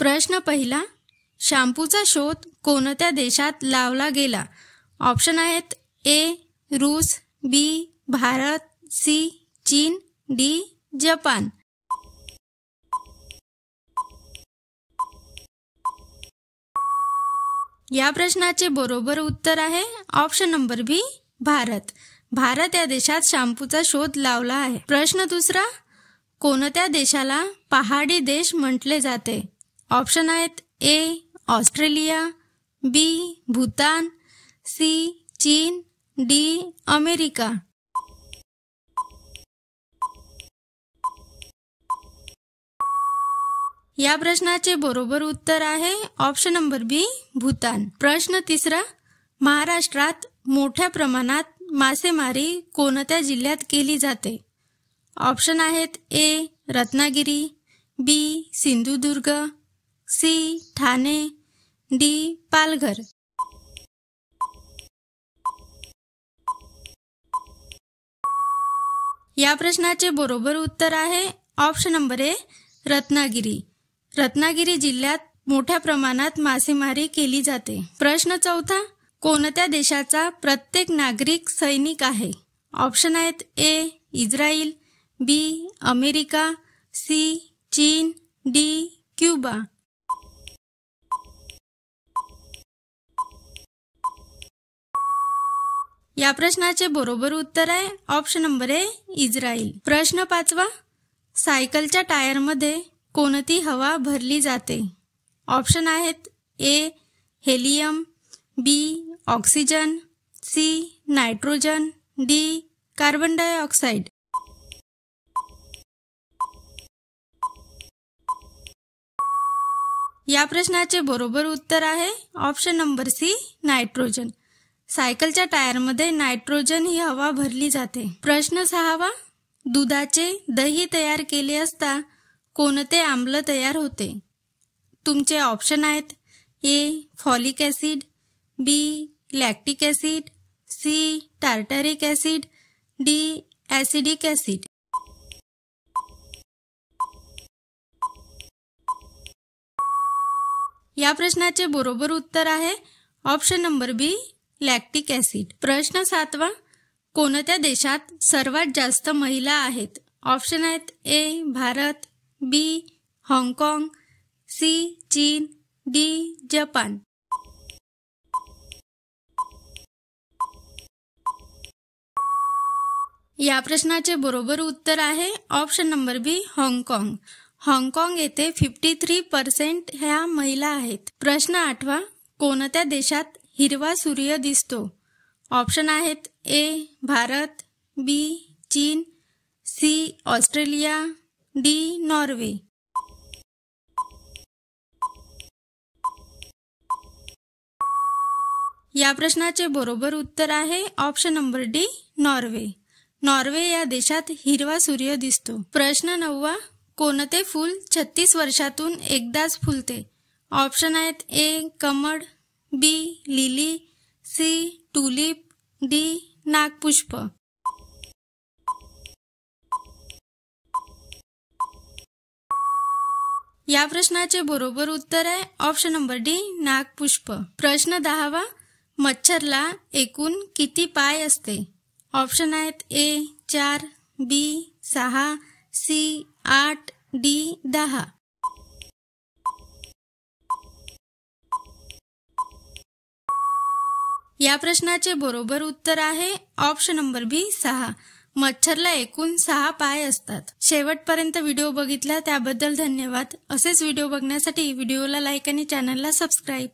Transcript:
प्रश्न पहिला, शॅम्पूचा शोध कोणत्या देशात लावला गेला? ऑप्शन आहेत ए रूस, बी भारत, सी चीन, डी जपान. या प्रश्नाचे बरोबर उत्तर आहे ऑप्शन नंबर बी भारत. भारत या देशात शॅम्पूचा शोध लावला आहे. प्रश्न दुसरा, कोणत्या देशाला पहाडी देश म्हटले जाते? ऑप्शन आहेत A Australia, B Bhutan, C चीन, डी अमेरिका. या प्रश्नाचे बरोबर उत्तर आहे ऑप्शन नंबर बी भूतान. प्रश्न तिसरा, महाराष्ट्रात मोठ्या प्रमाणात मासेमारी कोणत्या जिल्ह्यात केली जाते? ऑप्शन आहेत ए रत्नागिरी, बी सिंधुदुर्ग, सी ठाणे, डी पालघर. या प्रश्नाचे बरोबर उत्तर आहे option number A Ratnagiri. Ratnagiri जिल्ह्यात मोठ्या प्रमाणात मासेमारी केली जाते. प्रश्न चौथा, कोणत्या देशाचा प्रत्येक नागरिक सैनिक आहे? ऑप्शन आहेत ए इस्रायल, बी अमेरिका, सी चीन, डी क्युबा. या प्रश्नाचे बरोबर उत्तर आहे ऑप्शन नंबर ए इस्रायल. प्रश्न पाचवा, सायकलच्या टायरमध्ये कोणती हवा भरली जाते? ऑप्शन आहेत A helium, B oxygen, C nitrogen, D carbon dioxide. या प्रश्नाचे बरोबर उत्तर आहे ऑप्शन नंबर सी नायट्रोजन. सायकलच्या टायरमध्ये नायट्रोजन ही हवा भरली जाते. प्रश्न सहावा, दुधाचे दही तयार केले असता कोणते आम्ल तयार होते? तुमचे ऑप्शन आहेत A folic acid, B lactic acid, C tartaric acid, D acidic acid. या प्रश्नाचे बरोबर उत्तर आहे option number B lactic acid. प्रश्न सातवा, कोणत्या देशात सर्वात जास्त महिला आहेत? ऑप्शन आहेत ए भारत, बी हाँगकाँग, सी चीन, डी जपान. या प्रश्नाचे बरोबर उत्तर आहे ऑप्शन नंबर बी हाँगकाँग. हाँगकाँग येथे 53% ह्या महिला आहेत. प्रश्न आठवा, कोणत्या देशात हिरवा सूर्य दिसतो? ऑप्शन आहेत ए भारत, बी चीन, सी ऑस्ट्रेलिया, डी नॉर्वे. या प्रश्नाचे बरोबर उत्तर आहे option number D Norway. Norway या देशात हिरवा सूर्य दिसतो. प्रश्न नववा, कोणते फूल 36 वर्षातून एकदाच फुलते? ऑप्शन आहेत ए कमळ, बी लिली, सी टुलिप, डी नागपुष्प. या प्रश्नाचे बरोबर उत्तर आहे ऑप्शन नंबर डी नागपुष्प. प्रश्न 10वा, मच्छरला एकूण किती पाय असते? ऑप्शन आहेत ए 4, बी 6, सी 8, डी 10. या प्रश्नाचे बरोबर उत्तर आहे ऑप्शन नंबर बी 6. मच्छरला एकूण 6 पाय असतात. शेवटपर्यंत व्हिडिओ बघितला त्याबद्दल धन्यवाद. असेच व्हिडिओ बघण्यासाठी व्हिडिओला लाईक आणि चॅनलला सबस्क्राईब.